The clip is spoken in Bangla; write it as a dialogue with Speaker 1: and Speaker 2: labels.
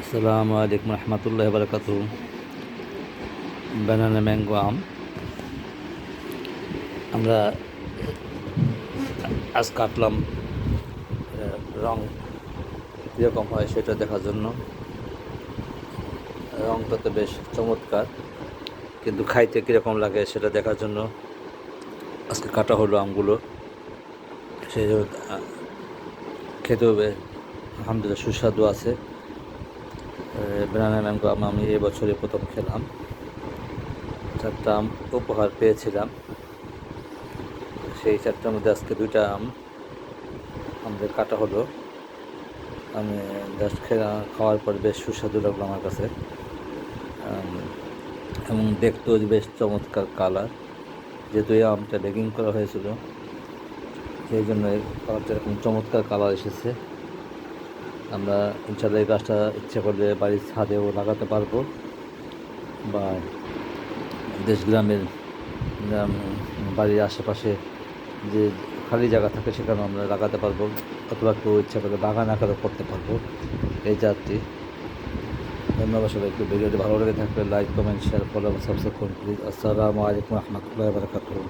Speaker 1: আসসালামু আলাইকুম রহমতুল্লাহ বারকাত। ব্যানানা ম্যাঙ্গো আম আমরা আজ কাটলাম। রং কীরকম হয় সেটা দেখার জন্য। রংটা তো বেশ চমৎকার, কিন্তু খাইতে কীরকম লাগে সেটা দেখার জন্য আজকে কাটা হলো আমগুলো। সেই জন্য খেতেও আলহামদুলিল্লাহ সুস্বাদু আছে। ব্যানানা ম্যাঙ্গো আম আমি এবছরে প্রথম খেলাম। 4টা আম উপহার পেয়েছিলাম, সেই 4টার মধ্যে আজকে 2টা আম আমাদের কাটা হলো। আমি জাস্ট খাওয়ার পর বেশ সুস্বাদু লাগলো আমার কাছে, এবং দেখতেও বেশ চমৎকার কালার। যেহেতু এই আমটা বেকিং করা হয়েছিল, সেই জন্য এই কালারটা এরকম চমৎকার কালার এসেছে। আমরা ইনশাল্লাহ এই গাছটা ইচ্ছে করলে বাড়ির ছাদেও লাগাতে পারবো, বা দেশ গ্রামের বাড়ির আশেপাশে যে খালি জায়গা থাকে সেখানে আমরা লাগাতে পারবো, অথবা কেউ ইচ্ছা করলে বাগান আকারও করতে পারবো এই জাতটি। ধন্যবাদ সবাইকে। ভিডিওটি ভালো লেগে থাকলে লাইক, কমেন্ট, শেয়ার, ফলো এবং সাবস্ক্রাইব করুন প্লিজ। আসসালামু আলাইকুম রহমতুল্লাহি ওয়া বারাকাতুহু।